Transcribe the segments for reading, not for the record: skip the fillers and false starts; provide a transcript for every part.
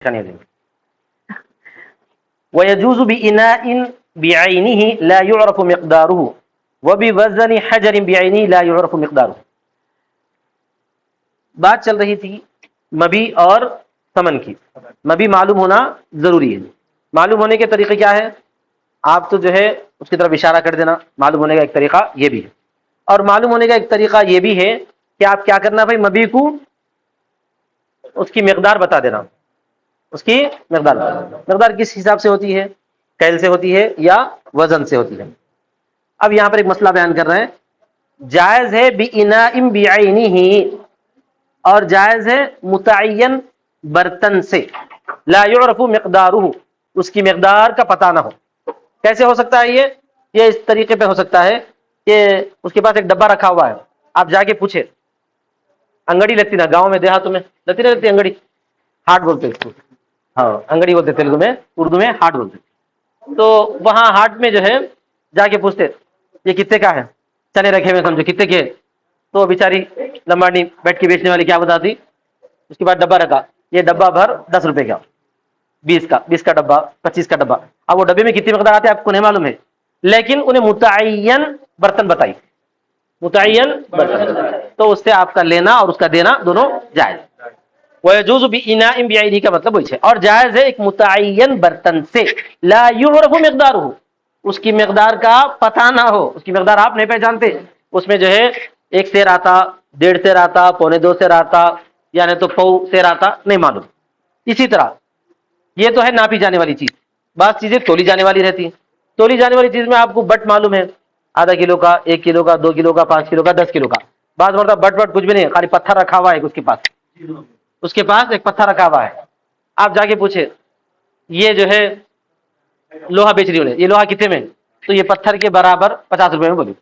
نہیں دیں گے. وَيَجُوزُ بِإِنَاءٍ بِعَيْنِهِ لَا يُعْرَفُ مِقْدَارُهُ وَبِوَزْنِ حَجَرٍ بِعَيْنِهِ لَا يُعْرَفُ مِقْدَارُهُ. بات چل رہی تھی مبی اور ثمن کی. مبی معلوم ہونا ضروری ہے. معلوم ہونے کے طریقے کیا ہے؟ آپ تو جو ہے اس کی طرف اشارہ کر دینا. معلوم ہونے کا ایک طریقہ یہ بھی ہے, اور معلوم ہونے کا ایک طریقہ یہ بھی ہے کہ آپ کیا کرنا بھائی, مبی کو اس کی مقدار بتا دینا. اس کی مقدار کس حساب سے ہوتی ہے؟ کیل سے ہوتی ہے یا وزن سے ہوتی ہے؟ اب یہاں پر ایک مسئلہ بیان کر رہے ہیں. جائز ہے بِإِنَاءٍ بِعَيْنِهِ, اور جائز ہے متعین برتن سے. لا يعرف مقدارہ, اس کی مقدار کا پتہ نہ ہو. کیسے ہو سکتا ہے یہ اس طریقے پہ ہو سکتا ہے کہ اس کے پاس ایک ڈبہ رکھا ہوا ہے, آپ جا کے پوچھے, انگڑی لگتی نا گاؤں میں دیہاتوں میں لگتی نا, لگتی انگڑی, ہاٹ بولتے اس کو. ہاں انگڑی بولتے تیلگو میں, اردو میں ہاٹ بولتے. تو وہاں ہاٹ میں جو ہے جا کے پوچھتے یہ کتنے کا ہے, چنے رکھے ہوئے سمجھو کتنے کے. تو بیچاری لمباڑی بیٹھ کے بیچنے والی کیا بتاتی, اس کے بعد ڈبہ رکھا, یہ ڈبہ بھر 10 روپے کا, 20 کا ڈبہ, 25 کا ڈبہ. اب وہ ڈبے میں کتنی مقدار آتے ہیں آپ کو نہیں معلوم ہے, لیکن انہیں متعین برتن بتائی, متعین برتن, تو اس سے آپ کا لینا اور اس کا دینا دونوں جائز. وَيَجُوزُ بِإِنَاءٍ بِعَيْنِهِ کا مطلب وہی ہے, اور جائز ہے ایک متعین برتن سے. لا يعرف مقدارہ, اس کی مقدار کا پتہ نہ ہو, اس کی مقدار آپ نہیں پہچانتے. اس میں جو ہے 1 سیر آتا, 1.5 سیر آتا, 1.25 سیر آتا, یعنی تو پو سیر آتا, نہیں معلوم. اسی طرح یہ تو ہے ناپی جانے والی چیز. بعض چیزیں تولی جانے والی رہتی ہیں. تولی جانے والی چیز میں آپ کو بٹ معلوم ہے, آدھا کلو کا, 1 کلو کا, 2 کلو کا, 5 کلو کا, 10 کلو کا. بعض مرتبہ بٹ کچھ بھی نہیں, خالی پتھر رکھا ہوا ہے اس کے پاس, اس کے پاس ایک پتھر رکھا ہوا ہے. آپ جا کے پوچھے یہ جو ہے لوہا بیچ رہی انہیں, یہ لوہا کتنے میں, تو یہ پتھر کے برابر 50 روپے میں بولی.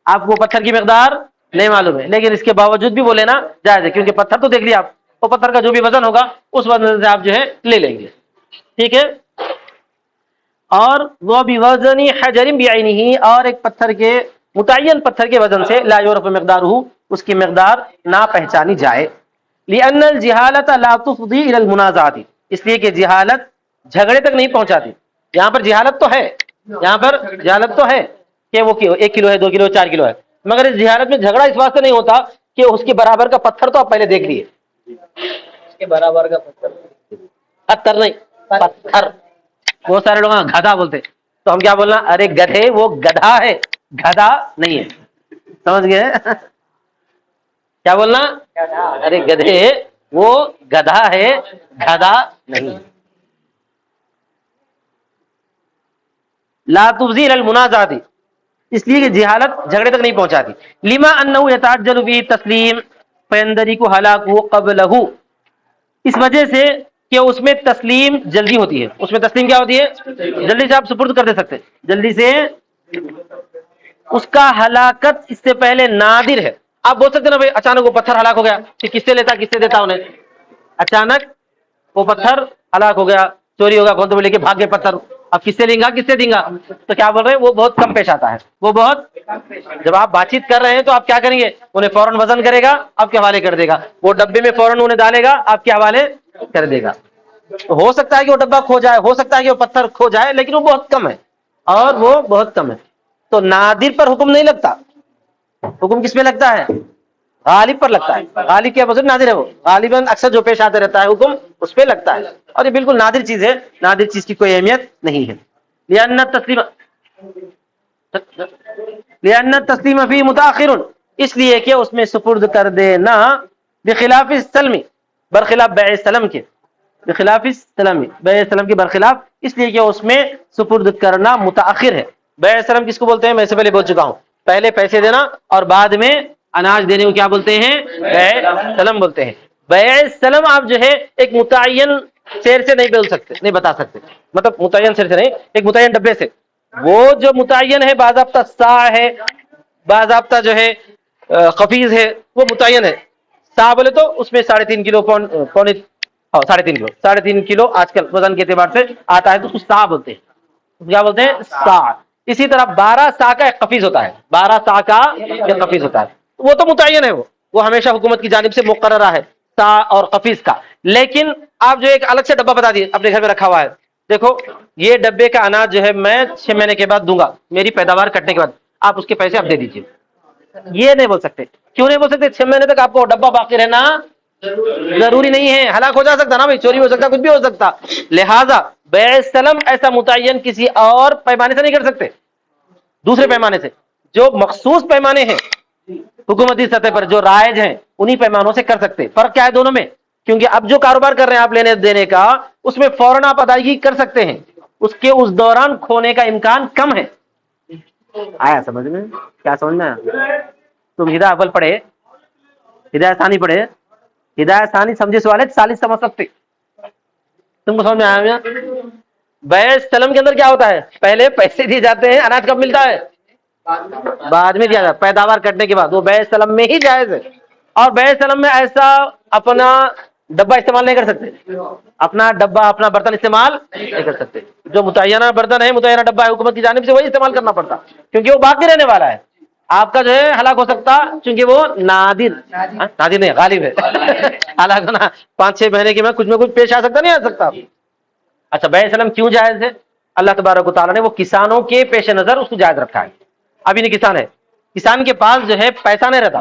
آپ کو پتھر کی مقدار نہیں معلوم ہے, لیکن اس کے باوجود بھی وہ لینا جائز ہے, کیونکہ پتھر تو دیکھ لیا آپ, وہ پتھر کا جو بھی وزن ہوگا اس وزن سے آپ جو ہے لے لیں گے. ٹھیک ہے. اور وہ بھی وزن حجر بعینہ, اور ایک پتھر کے متعین پتھر کے وزن سے لا یعرف مقدارہ, اس کی مقدار نہ پہچانی جائے. لأن الجہالت لا تفضی الی المنازعات, اس لیے کہ جہالت جھگڑے تک نہیں پہنچاتی. یہاں پر جہالت تو ہے, یہاں پر جہالت تو ہے کہ وہ 1 کلو ہے, 2 کلو, 4 کلو ہے, مگر اس جہالت میں جھگڑا اس واسطے نہیں ہوتا کہ اس کے برابر کا پتھر تو آپ پہلے دیکھ لیے. اس کے برابر کا پتھر نہیں, پتھر. بہت سارے لوگ گدھا بولتے, تو ہم کیا بولنا, ارے گدھے وہ گدھا ہے, گدھا نہیں ہے. سمجھ گئے؟ کیا بولنا, ارے گدھے وہ گدھا ہے, گدھا نہیں. لا تفضی الی المنازعات, اس لیے کہ جہالت جھگڑے تک نہیں پہنچاتی. لما انه يتعجل به التسلیم فيندرك هلاكه قبله, اس وجہ سے کہ اس میں تسلیم جلدی ہوتی ہے. اس میں تسلیم کیا ہوتی ہے, جلدی سے آپ سپرد کر دے سکتے, جلدی سے. اس کا ہلاکت اس سے پہلے نادر ہے. آپ بول سکتے نا بھائی اچانک وہ پتھر ہلاک ہو گیا, کہ کس سے لیتا, کس سے دیتا انہیں. اچانک وہ پتھر ہلاک ہو گیا, چوری ہوگا, کون تو لے کے بھاگ گئے پتھر, اب کس سے لیں گا, کس سے دیں گا, تو کیا بول رہے ہیں وہ بہت کم پیش آتا ہے. وہ بہت, جب آپ بات چیت کر رہے ہیں تو آپ کیا کریں گے, انہیں فوراً وزن کرے گا, آپ کے حوالے کر دے گا, وہ ڈبے میں فوراً انہیں ڈالے گا, آپ کے حوالے کر دے گا. تو ہو سکتا ہے کہ وہ ڈبہ کھو جائے, ہو سکتا ہے کہ وہ پتھر کھو جائے, لیکن وہ بہت کم ہے, اور وہ بہت کم ہے. تو نادر پر حکم نہیں لگتا. حکم کس پہ لگتا ہے, غالب پر لگتا ہے. غالب کیا مطلب نادر ہے, وہ غالباً اکثر جو پیش آتا رہتا ہے حکم اس پہ لگتا ہے, اور یہ بالکل نادر چیز ہے, نادر چیز کی کوئی اہمیت نہیں ہے. لأن التسلیم فی متاخر, اس لیے کہ اس میں سپرد کر دینا بخلاف السلم, برخلاف بیع السلم کے, بخلاف السلم, بیع السلم کے برخلاف, اس لیے کہ اس میں سپرد کرنا متاخر ہے. بیع السلم کس کو بولتے ہیں, میں سے پہلے بول چکا ہوں, پہلے پیسے دینا اور بعد میں اناج دینے کو کیا بولتے ہیں, بیع السلم بولتے ہیں. بیع السلم آپ جو ہے ایک متعین سیر سے نہیں بول سکتے, نہیں بتا سکتے, مطلب متعین سیر سے نہیں, ایک متعین ڈبے سے. وہ جو متعین ہے باضابطہ سا ہے, باضابطہ جو ہے قفیز ہے, وہ متعین ہے. سا بولے تو اس میں 3.5 کلو, پونے 3.5 کلو, 3.5 کلو آج کل وزن کے اعتبار سے آتا ہے, تو اس کو سا بولتے ہیں. کیا بولتے ہیں, سا. اسی طرح 12 سا کا ایک قفیز ہوتا ہے, 12 سا کا ایک قفیز ہوتا ہے, وہ تو متعین ہے, وہ ہمیشہ حکومت کی جانب سے مقررہ ہے, سا اور قفیز کا. لیکن آپ جو ایک الگ سے ڈبہ بتا دیے اپنے گھر میں رکھا ہوا ہے، دیکھو یہ ڈبے کا اناج جو ہے میں 6 مہینے کے بعد دوں گا، میری پیداوار کٹنے کے بعد آپ اس کے پیسے اب دے دیجیے، یہ نہیں بول سکتے۔ کیوں نہیں بول سکتے؟ 6 مہینے تک آپ کو ڈبہ باقی رہنا ضروری نہیں ہے، ہلاک ہو جا سکتا نا بھائی، چوری ہو سکتا، کچھ بھی ہو سکتا، لہذا بیع سلم ایسا متعین کسی اور پیمانے سے نہیں کر سکتے، دوسرے پیمانے سے، جو مخصوص پیمانے ہیں حکومتی سطح پر جو رائج ہیں انہی پیمانوں سے کر سکتے۔ فرق کیا ہے دونوں میں؟ کیونکہ اب جو کاروبار کر رہے ہیں آپ لینے دینے کا، اس میں فوراً آپ ادائیگی کر سکتے ہیں، اس کے اس دوران کھونے کا امکان کم ہے۔ آیا سمجھ میں؟ کیا سمجھ میں آیا؟ تم ہدایت اول پڑھے، ہدایت ثانی پڑھے، ہدایت ثانی سمجھے سوال ثالث سمجھ سکتے، تم کو سمجھ میں آیا؟ بیع سلم کے اندر کیا ہوتا ہے؟ پہلے پیسے دیے جاتے ہیں، اناج کب ملتا ہے؟ بعد میں دیا جاتا، پیداوار کرنے کے بعد، وہ بیع سلم میں ہی جائز ہے۔ اور بیع سلم میں ایسا اپنا ڈبہ استعمال نہیں کر سکتے، اپنا ڈبہ اپنا برتن استعمال نہیں کر سکتے، جو متعینہ برتن ہے، متعینہ ڈبہ ہے حکومت کی جانب سے، وہی استعمال کرنا پڑتا، کیونکہ وہ باقی رہنے والا ہے۔ آپ کا جو ہے ہلاک ہو سکتا، چونکہ وہ نادر نہیں غالب ہے ہلاک ہونا 5-6 مہینے کے میں کچھ نہ کچھ پیش آ سکتا، نہیں آ سکتا۔ اچھا بیع سلم کیوں جائز ہے؟ اللہ تبارک و تعالیٰ نے وہ کسانوں کے پیش نظر اس کو جائز رکھا ہے۔ ابھی نہیں کسان ہے، کسان کے پاس جو ہے پیسہ نہیں رہتا،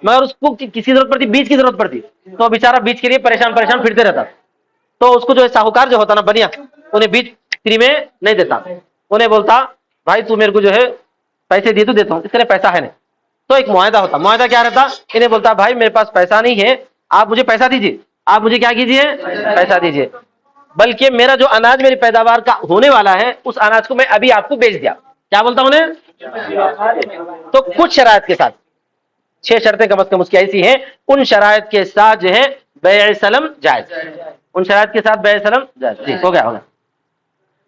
مگر اس کو کسی ضرورت پڑتی، بیج کی ضرورت پڑتی، تو بیچارہ بیج کے لیے پریشان پھرتے رہتا، تو اس کو جو ہے ساہوکار جو ہوتا نا بنیا، انہیں بیج فری میں نہیں دیتا، انہیں بولتا بھائی تو میرے کو جو ہے پیسے دیے تو دیتا ہوں، اس کے لیے پیسہ ہے نہیں، تو ایک معاہدہ ہوتا، معاہدہ کیا رہتا؟ انہیں بولتا بھائی میرے پاس پیسہ نہیں ہے، آپ مجھے پیسہ دیجیے، آپ مجھے کیا کیجیے؟ پیسہ دیجیے، بلکہ میرا جو اناج میری پیداوار کا ہونے والا ہے اس اناج کو میں ابھی آپ کو بیچ دیا، کیا بولتا ہوں انہیں؟ تو کچھ شرائط کے ساتھ، 6 شرطیں کم از کم اس کی ایسی ہیں، ان شرائط کے ساتھ جو ہے بیع سلم جائز، ان شرائط کے ساتھ بیع سلم جائز۔ جی ہو گیا ہوگا۔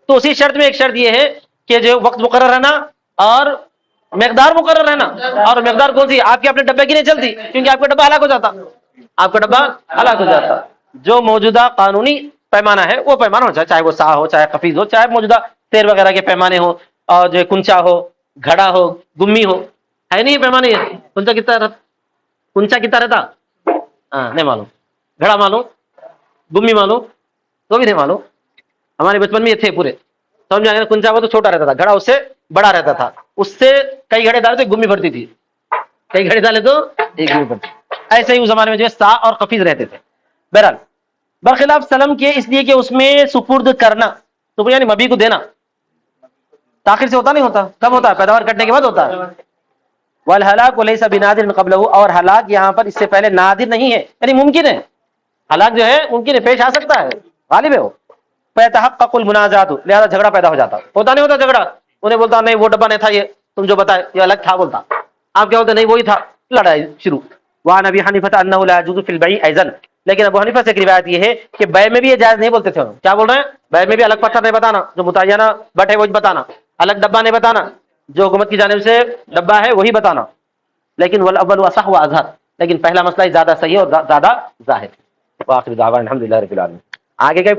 تو اسی شرط میں ایک شرط یہ ہے کہ جو وقت مقرر رہنا اور مقدار مقرر رہنا، اور مقدار کون سی؟ آپ کے اپنے ڈبے کی نہیں چلتی، کیونکہ آپ کا ڈبہ ہلاک ہو جاتا، آپ کا ڈبہ ہلاک ہو جاتا۔ جو موجودہ قانونی پیمانہ ہے وہ پیمانہ ہو چاہے وہ سا ہو، چاہے قفیز ہو، چاہے موجودہ تیر وغیرہ کے پیمانے ہو، اور جو کنچا ہو، گھڑا ہو، گمی ہو، ہے نہیں یہ پیمانے؟ کنچا کتنا رہتا؟ ہاں نہیں معلوم، گھڑا معلوم، گمی معلوم، تو بھی نہیں معلوم، ہمارے بچپن میں یہ تھے پورے، سمجھ آئے؟ کنچا وہ تو چھوٹا رہتا تھا، گھڑا اس سے بڑا رہتا تھا، اس سے کئی گھڑے ڈالے تو گمی بڑھتی تھی، کئی گھڑے ڈالے تو ایک گمی بڑھتی، ایسے ہی اس زمانے میں جو ہے سا اور قفیز رہتے تھے۔ بہرحال برخلاف سلم کے، اس لیے کہ اس میں سپرد کرنا، تو یعنی مبی کو دینا تاخیر سے ہوتا نہیں، ہوتا کب ہوتا ہے؟ پیداوار کرنے کے بعد ہوتا ہے۔ والہلاک وليس بنادر من قبله، اور ہلاک یہاں پر اس سے پہلے نادر نہیں ہے، یعنی ممکن ہے، ہلاک جو ہے ممکن ہے، پیش آ سکتا ہے، غالب ہے وہ۔ فيتحقق المنازعات، لہذا جھگڑا پیدا ہو جاتا، ہوتا نہیں ہوتا جھگڑا؟ انہیں بولتا نہیں وہ ڈبہ نہیں تھا، یہ تم جو بتائے یہ الگ تھا، بولتا آپ کیا بولتے نہیں وہی تھا، لڑائی شروع۔ وعن ابي حنيفه انه لا يجوز في البيع ايضا، لیکن ابو حنیفہ سے ایک روایت یہ ہے کہ بیع میں بھی یہ جائز نہیں بولتے تھے، کیا بول رہے ہیں؟ بیع میں بھی الگ پتھر نہیں بتانا، جو متعینہ بٹ ہے وہی بتانا، الگ ڈبہ نہیں بتانا، جو حکومت کی جانب سے ڈبہ ہے وہی بتانا، لیکن والاول اصح واظہر، لیکن پہلا مسئلہ زیادہ صحیح اور زیادہ ظاہر۔ واخر دعوانا الحمدللہ رب العالمین۔ آگے کیا